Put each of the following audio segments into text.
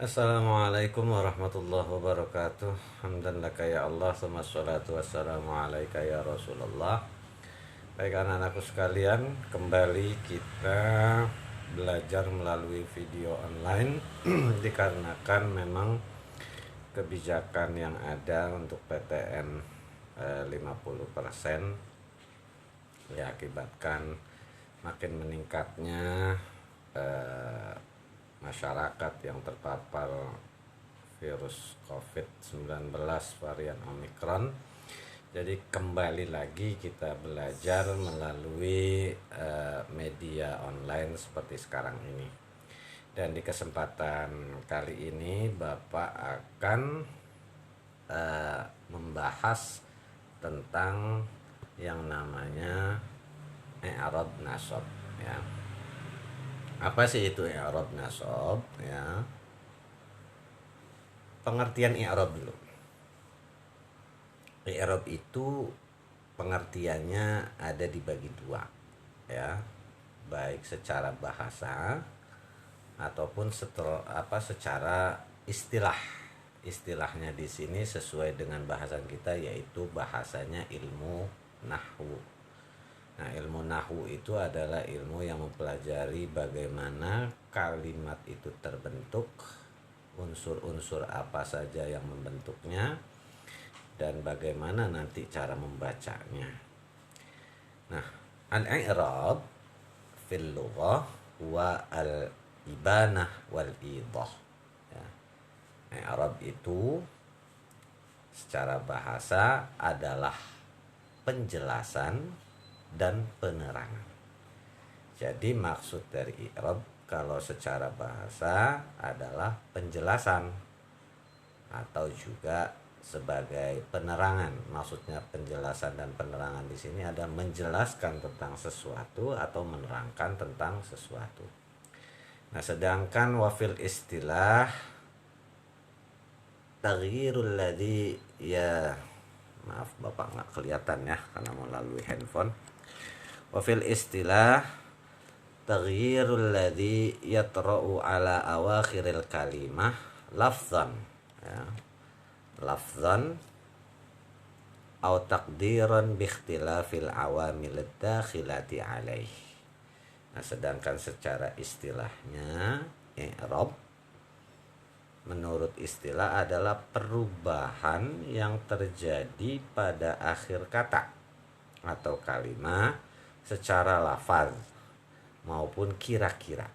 Assalamualaikum warahmatullahi wabarakatuh. Hamdan laka ya Allah, summa salatu wassalamu alaika ya Rasulullah. Baik anak-anakku sekalian, kembali kita belajar melalui video online dikarenakan memang kebijakan yang ada untuk PTN 50% ya akibatkan makin meningkatnya eh, masyarakat yang terpapar virus COVID-19 varian Omicron. Jadi kembali lagi kita belajar melalui media online seperti sekarang ini. Dan di kesempatan kali ini Bapak akan membahas tentang yang namanya i'rab nasab ya. Apa sih itu i'rab nasab ya? Pengertian i'rab dulu. I'rab itu pengertiannya ada dibagi dua ya. Baik secara bahasa ataupun secara istilah. Istilahnya di sini sesuai dengan bahasan kita yaitu bahasanya ilmu nahwu. Nah, ilmu nahwu itu adalah ilmu yang mempelajari bagaimana kalimat itu terbentuk, unsur-unsur apa saja yang membentuknya, dan bagaimana nanti cara membacanya. Nah, al-i'rab fil lughah wa al-ibanah wal idah. Ya. I'rab itu secara bahasa adalah penjelasan dan penerangan. Jadi maksud dari i'rab kalau secara bahasa adalah penjelasan atau juga sebagai penerangan. Maksudnya penjelasan dan penerangan di sini adalah menjelaskan tentang sesuatu atau menerangkan tentang sesuatu. Nah, sedangkan wafil istilah taghyirul ladzi ya, maaf Bapak nggak kelihatan ya karena melalui handphone. Wafil istilah taghyirul ladzi yatra'u ala awakhiril kalimah lafzan ya. Lafzan au taqdiran bi ikhtilafil awamil dakhilati alaih. Nah, sedangkan secara istilahnya i'rab menurut istilah adalah perubahan yang terjadi pada akhir kata atau kalimat secara lafaz maupun kira-kira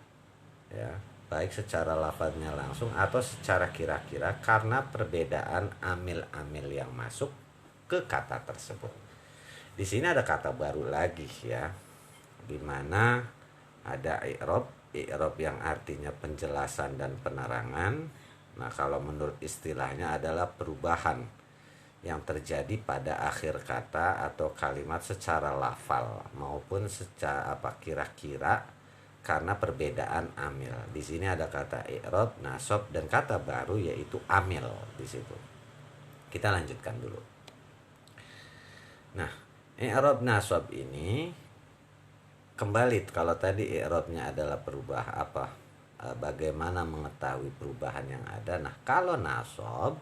ya, baik secara lafaznya langsung atau secara kira-kira karena perbedaan amil-amil yang masuk ke kata tersebut. Di sini ada kata baru lagi ya, di mana ada i'rab yang artinya penjelasan dan penerangan. Nah, kalau menurut istilahnya adalah perubahan yang terjadi pada akhir kata atau kalimat secara lafal maupun secara kira-kira karena perbedaan amil. Di sini ada kata i'rab, nasab dan kata baru yaitu amil di situ. Kita lanjutkan dulu. Nah, i'rab nasab ini kembali kalau tadi i'rabnya adalah bagaimana mengetahui perubahan yang ada. Nah, kalau nasab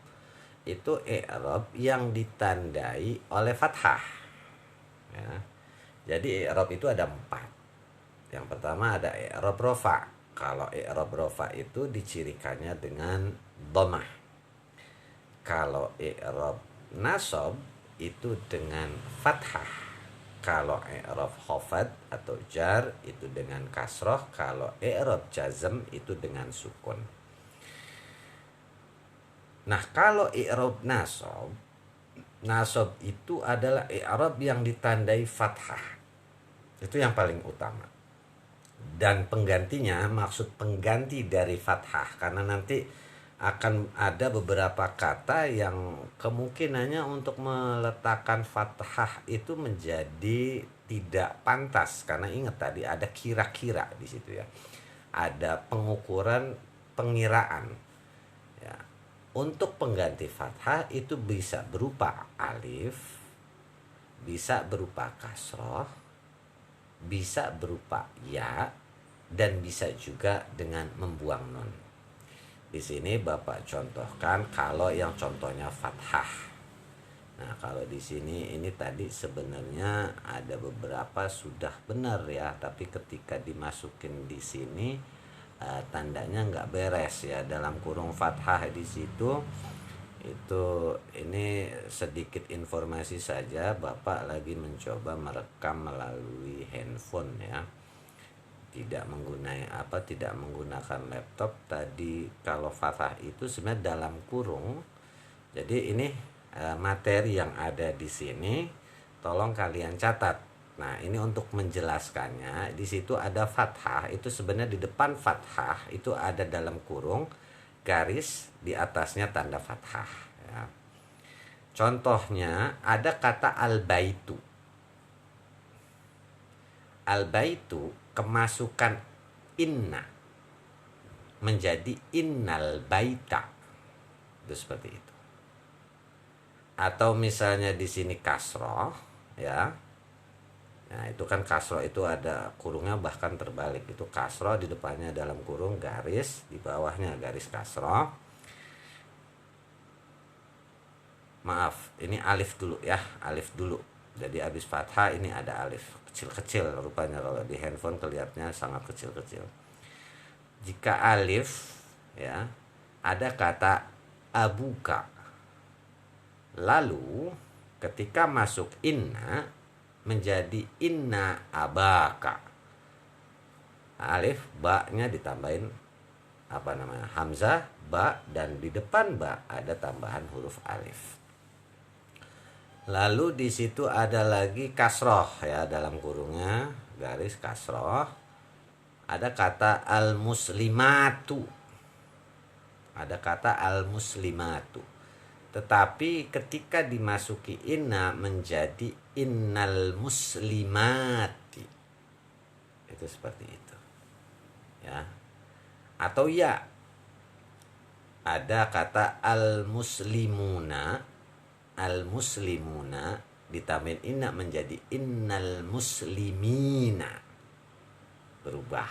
itu i'rab yang ditandai oleh fathah ya. Jadi i'rab itu ada 4. Yang pertama ada i'rab rofa. Kalau i'rab rofa itu dicirikannya dengan dhammah. Kalau i'rab nasab itu dengan fathah. Kalau i'rab khafad atau jar itu dengan kasroh. Kalau i'rab jazm itu dengan sukun. Nah, kalau i'rab nasab itu adalah i'rab yang ditandai fathah. Itu yang paling utama. Dan penggantinya, maksud pengganti dari fathah, karena nanti akan ada beberapa kata yang kemungkinannya untuk meletakkan fathah itu menjadi tidak pantas, karena ingat tadi ada kira-kira di situ ya. Ada pengukuran pengiraan. Ya. Untuk pengganti fathah itu bisa berupa alif, bisa berupa kasroh, bisa berupa ya, dan bisa juga dengan membuang nun. Di sini Bapak contohkan kalau yang contohnya fathah. Nah, kalau di sini ini tadi sebenarnya ada beberapa sudah benar ya, tapi ketika dimasukin di sini tandanya nggak beres ya, dalam kurung fathah di situ. Itu ini sedikit informasi saja, Bapak lagi mencoba merekam melalui handphone ya, tidak menggunakan laptop. Tadi kalau fathah itu sebenarnya dalam kurung. Jadi ini materi yang ada di sini tolong kalian catat. Nah, ini untuk menjelaskannya, di situ ada fathah, itu sebenarnya di depan fathah itu ada dalam kurung garis, di atasnya tanda fathah ya. Contohnya ada kata al-baitu. Al-baitu kemasukan inna menjadi innal baita. Itu seperti itu. Atau misalnya di sini kasroh ya. Nah, itu kan kasroh itu ada kurungnya bahkan terbalik. Itu kasroh, di depannya dalam kurung garis, di bawahnya garis kasroh. Maaf, ini alif dulu ya, alif dulu. Jadi habis fathah ini ada alif kecil-kecil rupanya, kalau di handphone kelihatannya sangat kecil-kecil. Jika alif ya, ada kata abuka. Lalu ketika masuk inna menjadi inna abaka. Alif, ba-nya ditambahin hamzah, ba, dan di depan ba ada tambahan huruf alif. Lalu di situ ada lagi kasroh ya, dalam kurungnya garis kasroh. Ada kata al-muslimatu. Ada kata al-muslimatu. Tetapi ketika dimasuki inna menjadi innal muslimati. Itu seperti itu. Ya. Atau ya. Ada kata al-muslimuna. Al-muslimuna ditambahin inna menjadi innal muslimina. Berubah.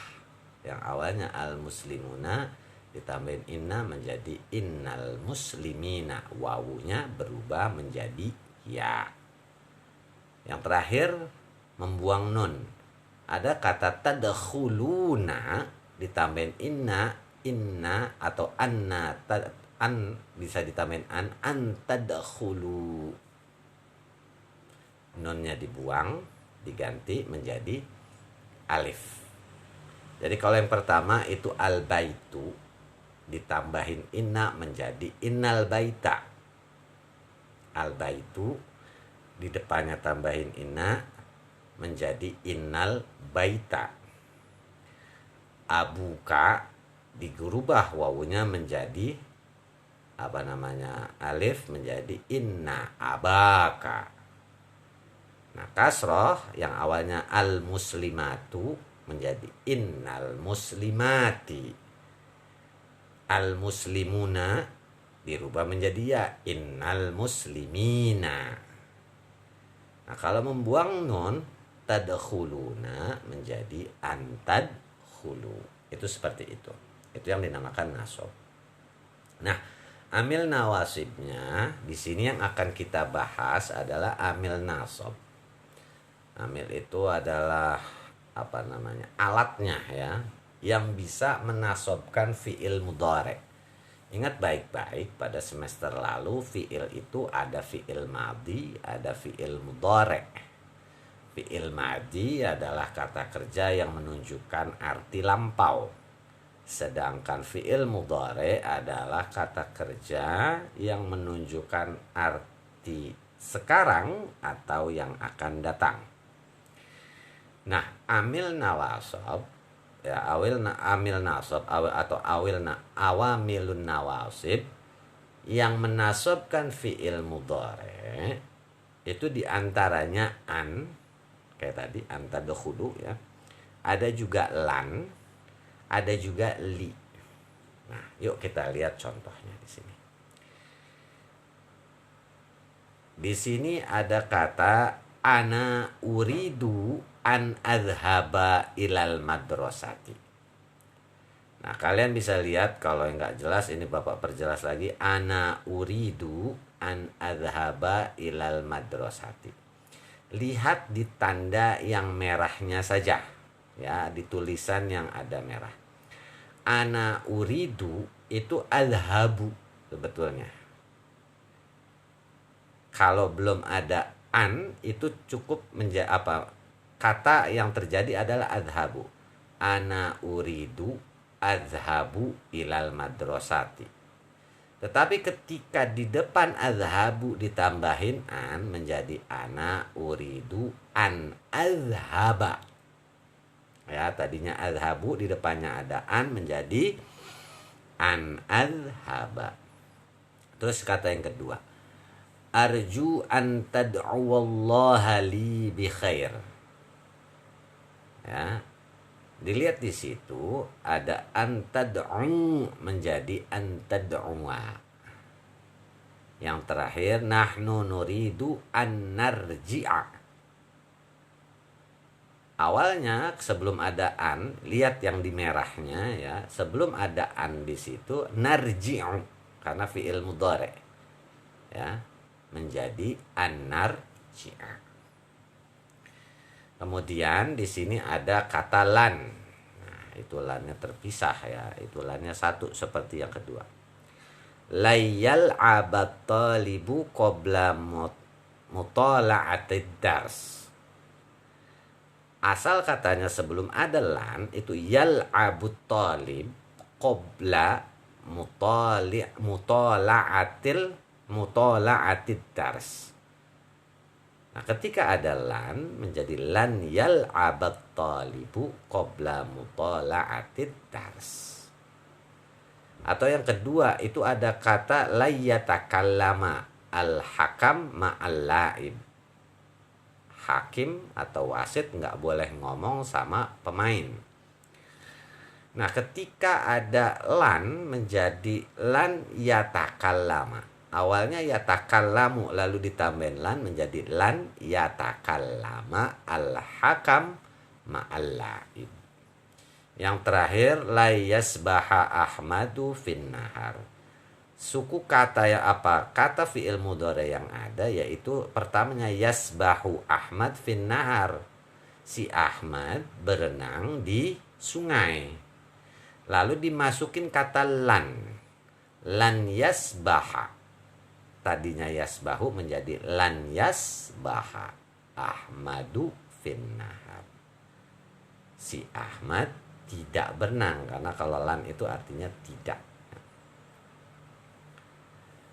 Yang awalnya al-muslimuna ditambahin inna menjadi innal muslimina. Wawunya berubah menjadi ya. Yang terakhir membuang nun. Ada kata tadkhuluna ditambahin inna atau anna, an bisa ditambahin an tadkhulu. Nunnya dibuang, diganti menjadi alif. Jadi kalau yang pertama itu al-baitu, ditambahin inna menjadi innal baita. Al-baitu di depannya tambahin inna menjadi innal baita. Abuka dirubah wawunya menjadi alif menjadi inna abaka. Nah, kasroh yang awalnya al-muslimatu menjadi innal muslimati. Al-muslimuna dirubah menjadi ya innal muslimina. Nah, kalau membuang nun tadkhuluna menjadi antadkhulu. Itu seperti itu. Itu yang dinamakan nasab. Nah, amil nawasibnya di sini yang akan kita bahas adalah amil nasab. Amil itu adalah alatnya ya, yang bisa menasobkan fi'il mudhari'. Ingat baik-baik, pada semester lalu fi'il itu ada fi'il madhi, ada fi'il mudhari'. Fi'il madhi adalah kata kerja yang menunjukkan arti lampau. Sedangkan fi'il mudhari' adalah kata kerja yang menunjukkan arti sekarang atau yang akan datang. Nah, amil nawasab ya, amil nasab atau awamilun nawasib yang menasabkan fi'il mudhari' itu diantaranya an, kayak tadi antadkhulu ya. Ada juga lan, ada juga li. Nah, yuk kita lihat contohnya di sini. Di sini ada kata ana uridu an adhaba ilal madrasati. Nah, kalian bisa lihat kalau yang nggak jelas ini Bapak perjelas lagi. Ana uridu an adhaba ilal madrasati. Lihat di tanda yang merahnya saja. Ya, di tulisan yang ada merah. Ana uridu itu adhabu sebetulnya. Kalau belum ada an itu cukup menjadi apa? Kata yang terjadi adalah adhabu. Ana uridu adhabu ilal madrasati. Tetapi ketika di depan adhabu ditambahin an menjadi ana uridu an adhaba. Ya, tadinya adhabu di depannya ada an menjadi an adhaba. Terus kata yang kedua. Arju an tad'uwallaha li bi khair. Ya. Dilihat di situ ada antad'u menjadi antad'uwa. Yang terakhir nahnu nuridu an narji'a. Awalnya sebelum ada an, lihat yang di merahnya ya, sebelum ada an di situ narji'u karena fi'il mudhari. Ya, menjadi an narji'a. Kemudian di sini ada kata lan. Nah, itu lannya terpisah ya. Itu lannya satu seperti yang kedua. Layyal abad talibu qabla mutala'atid dars. Asal katanya sebelum ada lan itu yal abud talib qabla mutala'atid dars. Nah, ketika ada lan menjadi lan yal abad talibu qabla mutala'atid dars. Atau yang kedua itu ada kata layyatakallama al-hakam ma'al la'ib. Hakim atau wasit nggak boleh ngomong sama pemain. Nah, ketika ada lan menjadi lan yatakallama. Awalnya yatakallamu lalu ditambahin lan menjadi lan yatakallama al-hakam ma'al la'ib. Yang terakhir la yasbaha Ahmadu fin nahar. Suku kata yang apa? Kata fi'il mudhari yang ada yaitu pertamanya yasbahu Ahmad fin nahar. Si Ahmad berenang di sungai. Lalu dimasukin kata lan. Lan yasbaha. Tadinya yasbahu menjadi lan yasbaha Ahmadu fin nahar. Si Ahmad tidak berenang karena kalau lan itu artinya tidak.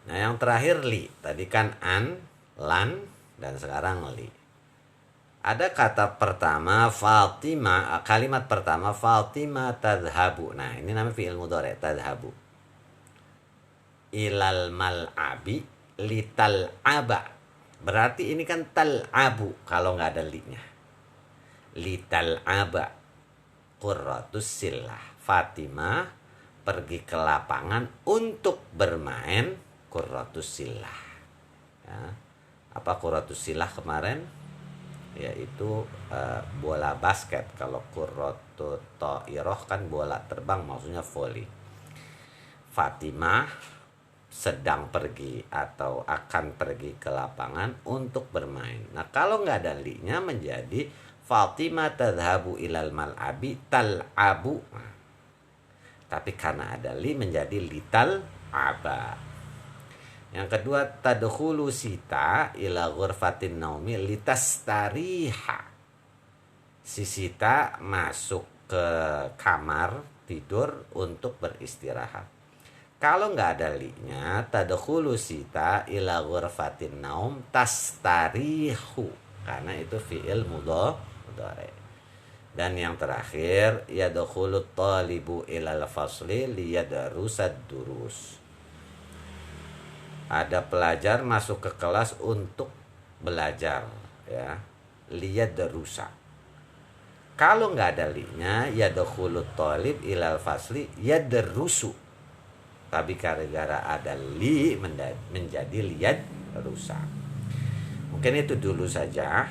Nah, yang terakhir li. Tadi kan an, lan, dan sekarang li. Ada kata pertama Fatimah, kalimat pertama Fatimah tadhabu. Nah, ini namanya fi'il mudhari, tadhabu. Ilal mal'abi lital aba. Berarti ini kan tal'abu kalau nggak ada li-nya. Lital aba. Qurratus sillah. Fatimah pergi ke lapangan untuk bermain qurratus sillah. Ya. Apa qurratus sillah kemarin? Yaitu bola basket. Kalau qurratu ta'iroh kan bola terbang, maksudnya volley. Fatimah sedang pergi atau akan pergi ke lapangan untuk bermain. Nah, kalau nggak ada li-nya menjadi Fatimah tadhabu ilal mal'abi tal'abu. Nah, tapi karena ada li menjadi lital aba. Yang kedua tadkhulu sita ila ghurfatin naumi litastariha. Si Sita masuk ke kamar tidur untuk beristirahat. Kalau nggak ada li-nya tadkhulu sita ila ghurfatin naum tastarihu. Karena itu fi'il mudhari. Dan yang terakhir yadkhulu talibu ilal fasli liyadrusad durus. Ada pelajar masuk ke kelas untuk belajar ya, liyadrusa. Kalau nggak ada li-nya yadkhulu talib ilal fasli yadrusu. Tapi gara-gara ada li menjadi liyadrusa. Mungkin itu dulu saja.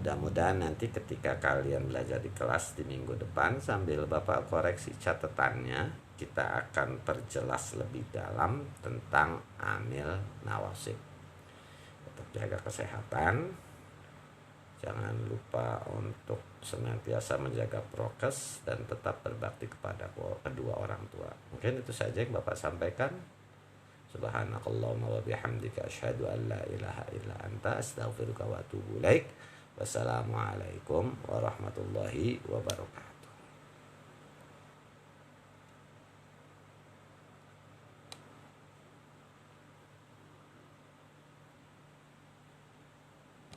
mudah-mudahan nanti ketika kalian belajar di kelas di minggu depan sambil Bapak koreksi catatannya, kita akan perjelas lebih dalam tentang amil nawasib. Tetap jaga kesehatan, jangan lupa untuk senantiasa menjaga prokes dan tetap berbakti kepada kedua orang tua. Mungkin itu saja yang Bapak sampaikan. Subhanakallahumma wa bihamdika asyhadu an la ilaha illa anta astaghfiruka wa atubu ilaik. Wassalamualaikum warahmatullahi wabarakatuh.